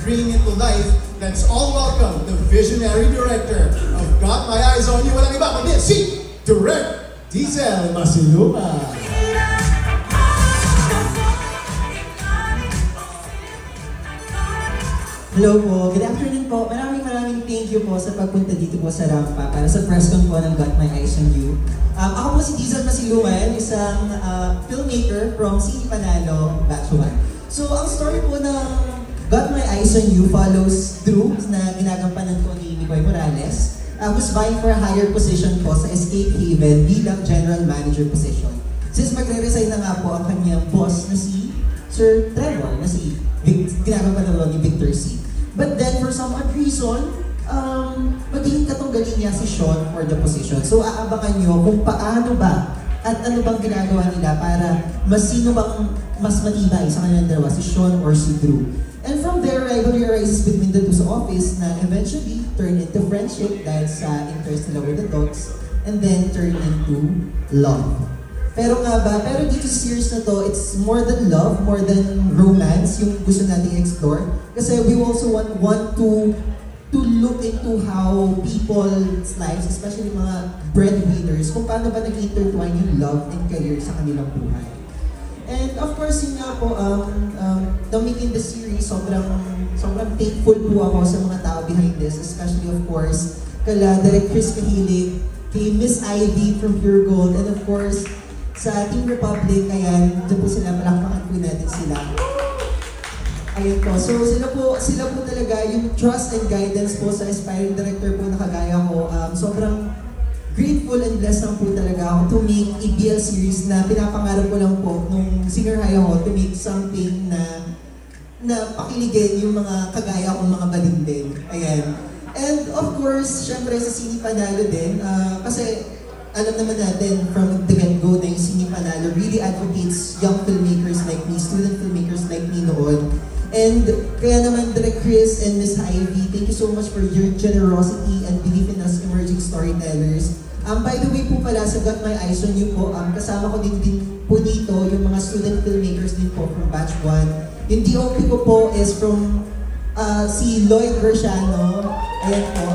bringing it to life. Let's all welcome the visionary director of Got My Eyes on You. Walang iba kundi si Direk Diesel Masiluma. Hello po, good afternoon po. Maraming thank you po sa pagpunta dito po sa Rampa para sa press con po ng Got My Eyes on You. Ako po si Diesel Masiluman, isang filmmaker from Cine Panalo, Batch 1. So ang story po ng Got My Eyes on You follows Drew na ginagampanan ko ni Boy Morales, who's vying for a higher position po sa Escape Haven bilang general manager position. Since magre-resign na nga po ang kanyang boss na si Sir Trevor, na si ginagampanan ni Victor C. But then, for some odd reason, magiging katunggalin niya si Sean for the position. So, aabangan nyo kung paano ba at ano bang ginagawa nila para sino bang mas matibay sa kanilang dalawa, si Sean or si Drew. And from there, rivalry arises between the two sa office na eventually turn into friendship dahil sa interest nila with the dogs, and then turn into love. Pero dito sa series na to, it's more than love, more than romance, yung gusto nating explore. Kasi we also want to look into how people's lives, especially mga breadwinners, kung paano ba nag-intertwine yung love and career sa kanilang buhay. And of course, yun nga po, making the series, sobrang thankful po ako sa mga tao behind this, especially of course, kala Direk Chris Kahilig, kay Miss Ivy from Pure Gold, and of course, sa Team Republic, ayan, dyan po sila, palakpakan po natin sila. Ayan po, so sila po talaga, yung trust and guidance po sa aspiring director po na kagaya ko, sobrang grateful and blessed lang po talaga ako to make a BL series na pinapangarap ko lang po nung senior high ako to make something na pakiligin yung mga kagaya kong mga balindin. Ayan. And of course, syempre sa Cine Panalo din, kasi alam naman natin from the get-go na yung Cine Panalo really advocates young filmmakers like me, student filmmakers like me noon. And kaya naman Direk Chris and Miss Ivy, thank you so much for your generosity and belief in us emerging storytellers. By the way po pala, sa Got My Eyes on You po, kasama ko din po dito yung mga student filmmakers din po from Batch 1. Yung DOP ko po is from si Lloyd Versiano. Ayan po.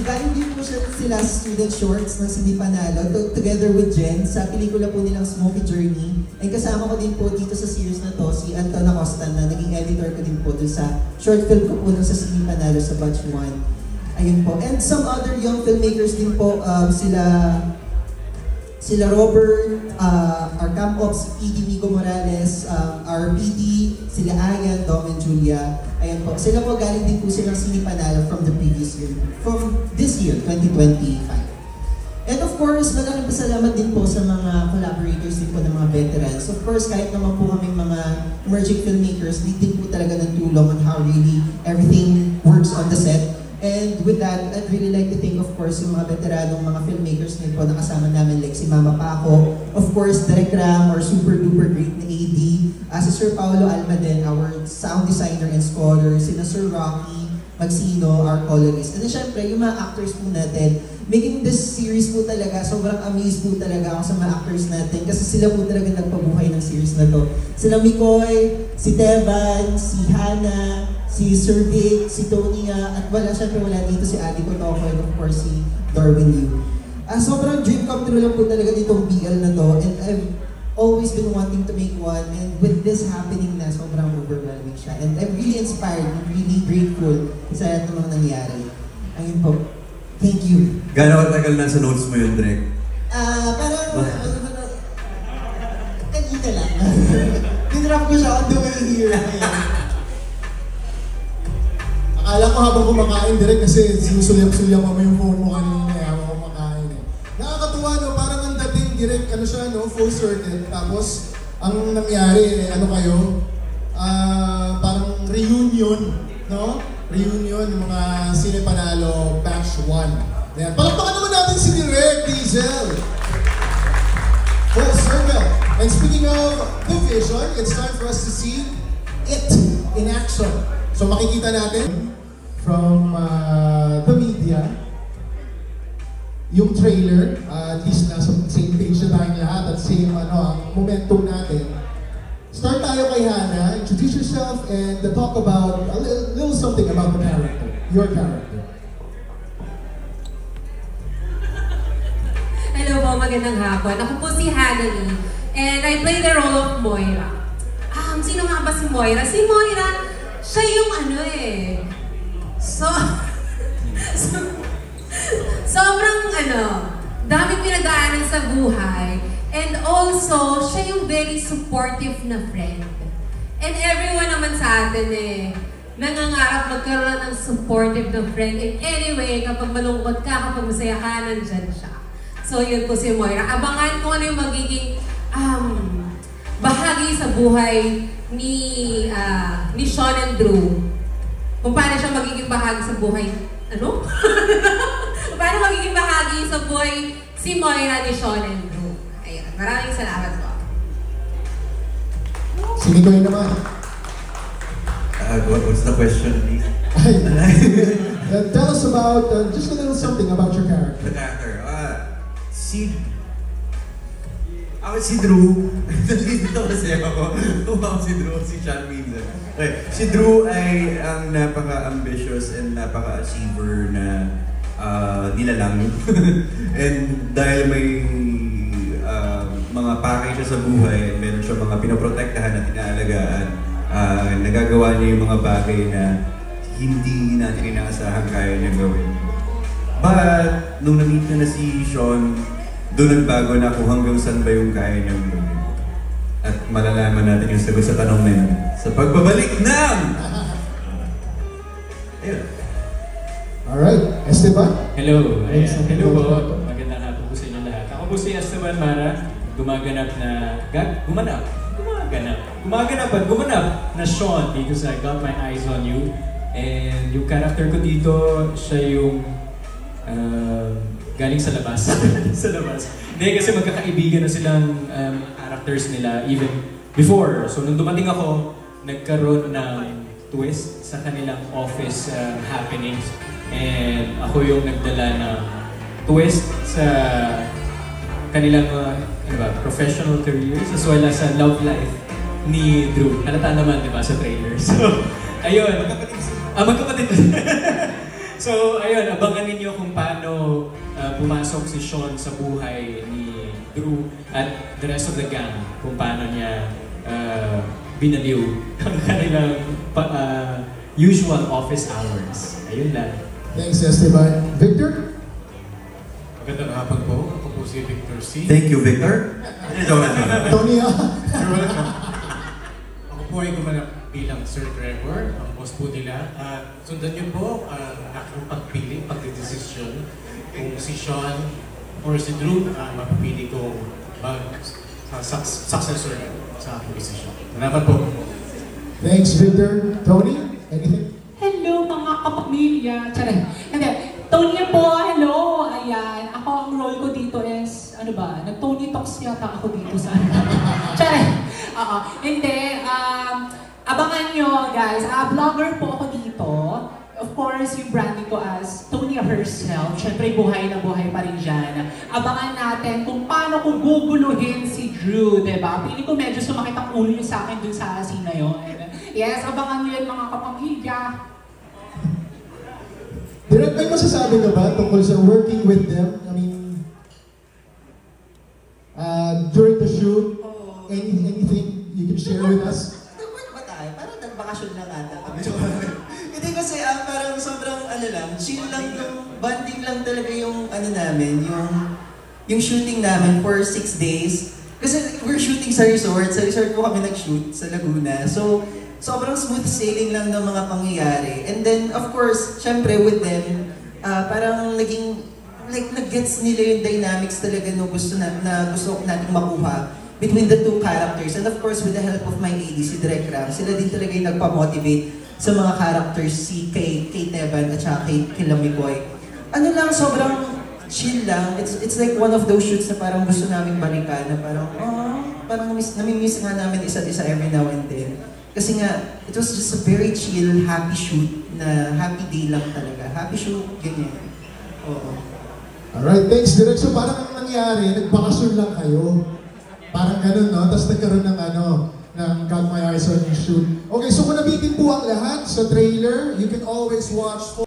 Galing din po sila student shorts ng Cine Panalo together with Jen sa pelikula po nilang Smoky Journey. And kasama ko din po dito sa series na to si Anton Acosta na naging editor ko din po dun sa short film ko po sa Cine Panalo sa Batch 1. Ayun po. And some other young filmmakers din po, sila Robert, our camp ops, PD Migo Morales, our PD, sila Ayan, Dom and Julia. Ayan po. Sila po galing din po silang Cine Panalo from the previous year, from this year, 2025. And of course, malaking pasalamat din po sa mga collaborators din po ng mga veterans. Of course, kahit naman po kaming mga emerging filmmakers, din po talaga ng tulong on how really everything works on the set. And with that, I'd really like to thank, of course, yung mga veteranong mga filmmakers din po na kasama namin, like si Mama Paco, of course, Direk Ram, our super duper great na AD, si Sir Paolo Almaden, our sound designer and scholar, sina Sir Rocky Magsino, our colorist. And then syempre, yung mga actors po natin, making this series po talaga, sobrang amazed po talaga ako sa mga actors natin kasi sila po talaga nagpabuhay ng series na to. Sila Mikoy, si Tevan, si Hannah, si Sir Vic, si Tonya, at syempre wala dito si Adi Cotoco, and of course si Darwin Yu. Sobrang dream come true lang po talaga ditong BL na to, and I've always been wanting to make one, and with this happening na, sobrang overwhelming siya. And I'm really inspired, and really grateful sa lahat ng mga nangyari. Ayun po. Thank you. Gano'n katagal na sa notes mo yun, Drake? Parang kanina lang. Dinrap ko siya on the way here. Akala ko habang kumakain direct kasi sinusulyap-sulyap mo yung phone mo kanina habang kumakain. Nakakatuwa no, parang ang dating direct, ano siya no, full circle. Tapos, ang nangyari, ano kayo, parang reunion, no? Reunion ng mga Cine Panalo Batch 1. Ayan. Palakpakan naman natin si Direk Diesel. Full circle. And speaking of the vision, it's time for us to see it in action. So makikita natin from the media yung trailer, at least nasa same page na tayong lahat at same ang momentum natin. Start tayo kay Hannah. introduce yourself and talk about a little something about the character, your character. Hello po, magandang hapon. Ako po si Hannah and I play the role of Moira. Sino nga ba si Moira? Si Moira, siya yung sobrang daming pinagdaanan sa buhay. And also, siya yung very supportive na friend. And everyone naman sa atin nangangarap magkaroon ng supportive na friend. In any way, kapag malungkot ka, kapag masaya ka, nandyan siya. So yun po si Moira. Abangan kung ano yung magiging bahagi sa buhay ni Sean and Drew. Kung paano siya magiging bahagi sa buhay. Ano? Kung paano magiging bahagi sa buhay si Moira ni Sean and Drew. Ayun. Maraming salamat po. Sige ko yun naman. What's the question, please? Tell us about, just a little something about your character. The character. Si Drew. Nalito kasi ako. Si Drew, si Sean minsan. Okay. Si Drew ay ang napaka-ambitious and napaka-achiever na nilalang. And dahil may mga pakay siya sa buhay, meron siya mga pinoprotektahan at inaalagaan, nagagawa niya yung mga bagay na hindi natin inaasahan kaya niya gawin. But, nung na-meet na si Sean, doon nagbago na kung hanggang saan ba yung kaya niyang gawin. At malalaman natin yung sagot sa tanong na yun sa pagbabalik ng... Ayun. Alright, Esteban? Hello. Hello po. Magandang hapon po sa inyo lahat. Ako po si Esteban Mara, gumaganap na Sean dito sa Got My Eyes on You. And yung character ko dito, siya yung galing sa labas. Sa labas. Hindi, kasi magkakaibigan na silang characters nila even before. So nung dumating ako, nagkaroon ng twist sa kanilang office happenings. And ako yung nagdala ng twist sa kanilang professional careers as well as sa love life ni Drew. Halata naman, di ba, sa trailer. So, ayun. Magkapatid. So, ayun, abangan ninyo kung paano pumasok si Sean sa buhay ni Drew at the rest of the gang. Kung paano niya binaliw ang kanilang usual office hours. Ayun lang. Thanks, Esteban. Victor? Magandang hapon po. Ako po si Victor C. Thank you, Victor. Tony, You're welcome. Ako po ay gumanap bilang Sir Trevor, ang boss po nila. At sundan niyo po ang aking pagpili, pagdedesisyon kung si Sean or si Drew ang mapipili kong successor sa aking desisyon. Salamat po. Thanks, Victor. Tony, anything? Hello mga kapamilya. Charay. Hindi. Tony po, hello. Ayan. Ako ang role ko dito is, nag-Tony Talks yata ako dito sa Charay. Hindi. Abangan nyo guys. Vlogger po ako dito. Of course, yung branding ko as Tony herself. Siyempre, buhay na buhay pa rin dyan. Abangan natin kung paano ko guguluhin si Drew, diba? Pili ko medyo sumakit ang ulo niyo sa akin dun sa scene na yun. Yes, abangan nyo yun mga kapamilya. Direk, may masasabi ka ba tungkol sa working with them? I mean, during the shoot, anything you can share with us? Nag-work ba tayo? Parang nagbakasyon lang ata kami. Hindi kasi parang sobrang chill lang yung bonding lang talaga yung namin, yung shooting namin for 6 days. Kasi we're shooting sa resort po kami nag-shoot sa Laguna. So, sobrang smooth sailing lang ng mga pangyayari. And then, of course, syempre with them, parang naging, nag-gets nila yung dynamics talaga no gusto natin makuha between the two characters. And of course, with the help of my AD, si Direk Ram, sila din talaga yung nagpa-motivate sa mga characters, si kay Teban at saka kay Lamiboy. Sobrang chill lang. It's like one of those shoots na parang gusto namin balikan, na parang nami-miss nga namin isa't isa every now and then. Kasi nga, it was just a very chill, happy shoot na happy day lang talaga. Happy shoot, ganyan. Oo. Alright, thanks, Direk. So parang ang nangyari, nagbakasyon lang kayo. Parang ganun, no? Tapos nagkaroon ng ng Got My Eyes on You shoot. Okay, so kung nabitin po ang lahat sa trailer, you can always watch